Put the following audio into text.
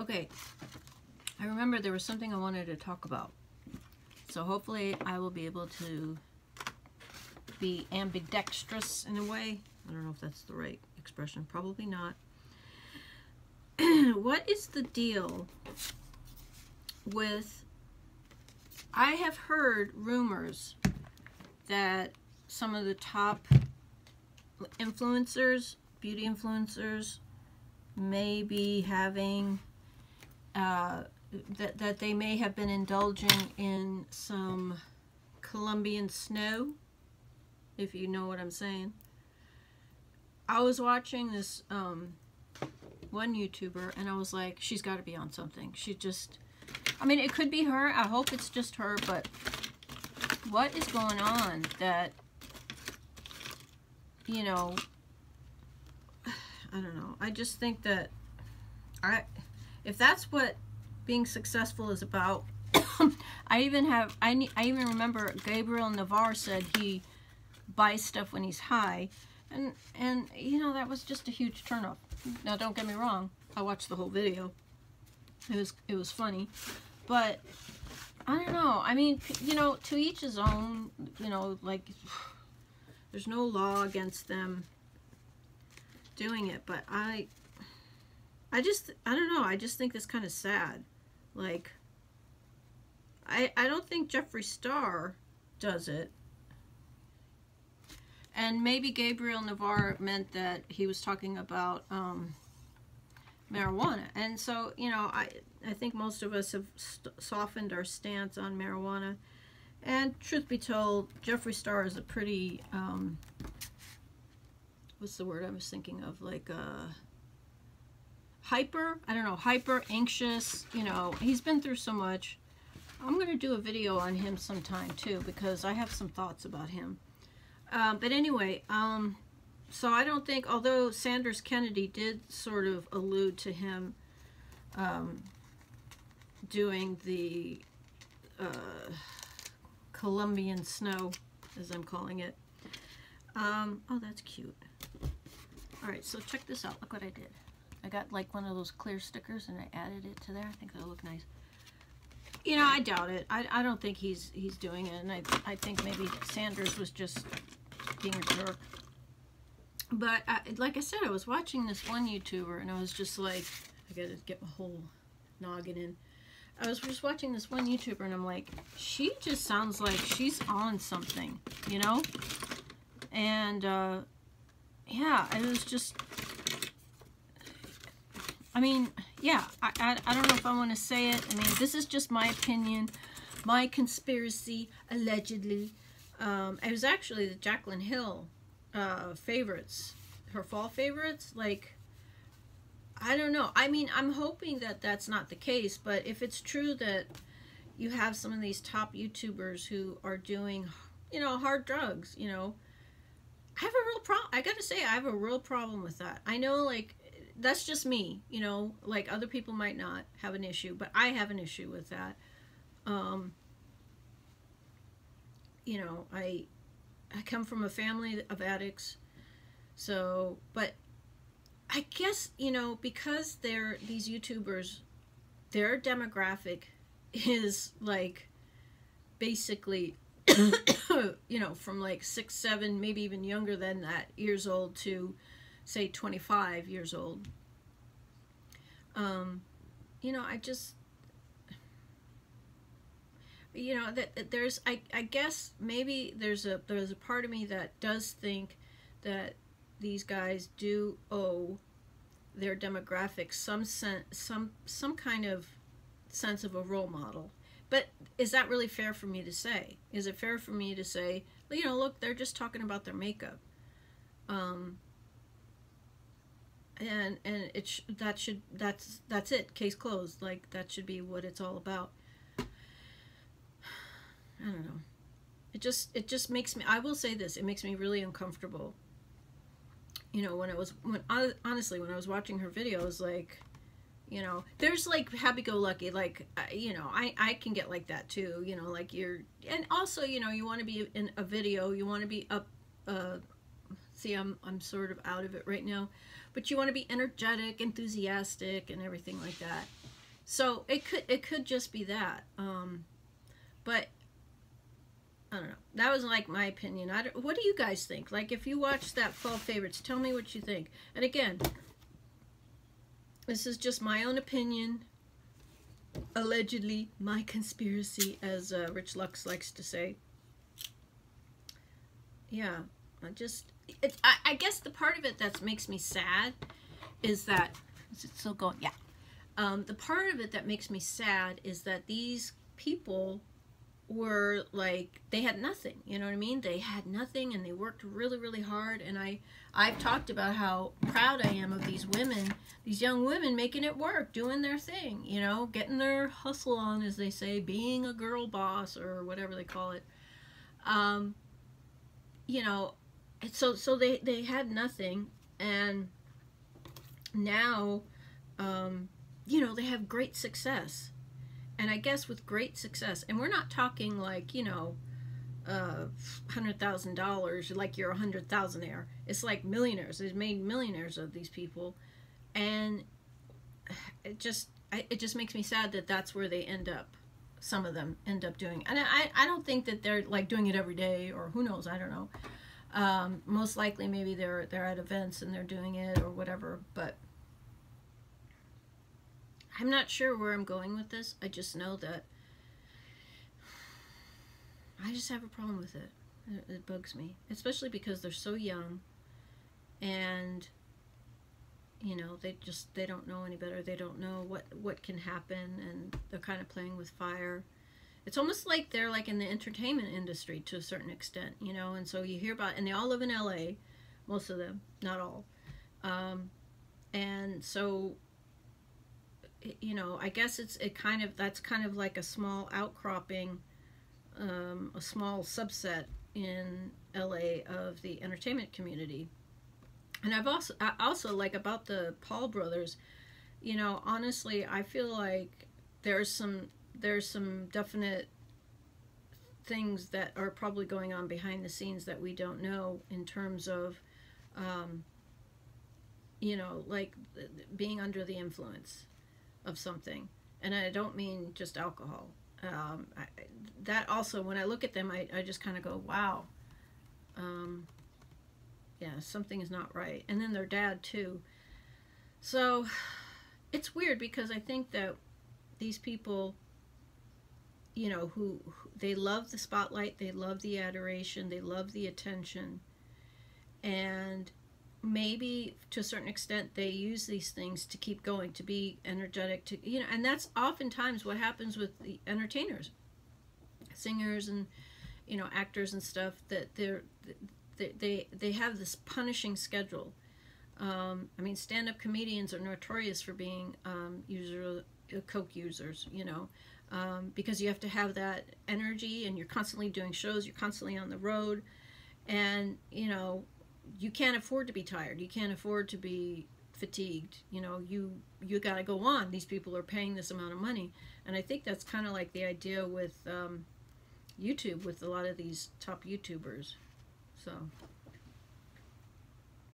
Okay, I remember there was something I wanted to talk about. So hopefully I will be able to be ambidextrous in a way. I don't know if that's the right expression. Probably not. What is the deal with... I have heard rumors that some of the top influencers, beauty influencers, may be having... that they may have been indulging in some Colombian snow, if you know what I'm saying. I was watching this one YouTuber, and I was like, she's got to be on something. She just, I mean, it could be her. I hope it's just her, but what is going on that, you know, I don't know. I just think that if that's what being successful is about, I even remember Gabriel Navarre said he buys stuff when he's high, and you know, that was just a huge turnoff. Now don't get me wrong, I watched the whole video. It was funny, but I don't know. I mean, you know, to each his own. You know, like, there's no law against them doing it, but I don't know. I just think that's kind of sad. Like, I don't think Jeffree Star does it. And maybe Gabriel Navarre meant that he was talking about marijuana. And so, you know, I think most of us have softened our stance on marijuana. And truth be told, Jeffree Star is a pretty, what's the word I was thinking of? Like, hyper anxious. You know, he's been through so much. I'm going to do a video on him sometime too, because I have some thoughts about him. But anyway, so I don't think, although Sanders Kennedy did sort of allude to him doing the Colombian snow, as I'm calling it. Oh, that's cute. Alright, so check this out. Look what I did. I got like one of those clear stickers and I added it to there. I think that'll look nice. You know, I doubt it. I don't think he's doing it, and I think maybe Sanders was just being a jerk. But like I said, I was watching this one YouTuber, and I was just like, I gotta get my whole noggin in. I was just watching this one YouTuber, and I'm like, she just sounds like she's on something, you know? And yeah, it was just, I mean, yeah, I don't know if I want to say it. I mean, this is just my opinion, my conspiracy, allegedly. It was actually the Jaclyn Hill favorites, her fall favorites. Like, I don't know. I mean, I'm hoping that that's not the case, but if it's true that you have some of these top YouTubers who are doing, you know, hard drugs, you know, I have a real problem. I gotta say, I have a real problem with that. I know, like, that's just me, you know, like other people might not have an issue, but I have an issue with that. You know, I come from a family of addicts, so, but I guess, you know, because these YouTubers, their demographic is like basically, you know, from like 6, 7, maybe even younger than that years old to say 25 years old. You know, I just, you know, that there's, I guess maybe there's a part of me that does think that these guys do owe their demographics some kind of sense of a role model. But is that really fair for me to say? Is it fair for me to say, well, you know, look, they're just talking about their makeup, and that's it, case closed. Like, that should be what it's all about. I don't know. It just makes me, I will say this, it makes me really uncomfortable. You know, honestly, when I was watching her videos, like, you know, there's like happy-go-lucky, like, you know, I can get like that too, you know, like and also, you know, you want to be in a video, you want to be up, see, I'm sort of out of it right now. But you want to be energetic, enthusiastic, and everything like that. So it could just be that. But I don't know. That was like my opinion. What do you guys think? Like, if you watch that Fall Favorites, tell me what you think. And again, this is just my own opinion. Allegedly, my conspiracy, as Rich Lux likes to say. Yeah, I guess the part of it that makes me sad is that, is it still going? Yeah. The part of it that makes me sad is that these people were like, they had nothing, you know what I mean? They had nothing, and they worked really, really hard. And I've talked about how proud I am of these women, these young women making it work, doing their thing, you know, getting their hustle on, as they say, being a girl boss or whatever they call it. You know, so they had nothing, and now, you know, they have great success. And I guess with great success, and we're not talking like, you know, $100,000, like you're a 100,000-aire. It's like millionaires. They've made millionaires of these people, and it just makes me sad that that's where they end up. Some of them end up doing, and I don't think that they're like doing it every day, or who knows, I don't know. Most likely, maybe they're at events and they're doing it or whatever, but I'm not sure where I'm going with this. I just know that I just have a problem with it. It bugs me, especially because they're so young, and you know, they don't know any better. They don't know what can happen, and they're kind of playing with fire. It's almost like they're like in the entertainment industry to a certain extent, you know. And so you hear about, and they all live in LA, most of them, not all, and so, you know, I guess that's kind of like a small outcropping, a small subset in LA of the entertainment community. And I also like about the Paul brothers, you know, honestly, I feel like there's some definite things that are probably going on behind the scenes that we don't know, in terms of, you know, like being under the influence of something. And I don't mean just alcohol. That also, when I look at them, I just kind of go, wow. Yeah, something is not right. And then their dad too. So it's weird, because I think that these people, you know, who they love the spotlight, they love the adoration, they love the attention, and maybe to a certain extent they use these things to keep going, to be energetic, to, you know. And that's oftentimes what happens with the entertainers, singers, and, you know, actors and stuff, that they have this punishing schedule. I mean, stand-up comedians are notorious for being coke users, you know, because you have to have that energy, and you're constantly doing shows, you're constantly on the road, and, you know, you can't afford to be tired, you can't afford to be fatigued, you know, you got to go on. These people are paying this amount of money. And I think that's kind of like the idea with YouTube, with a lot of these top YouTubers. So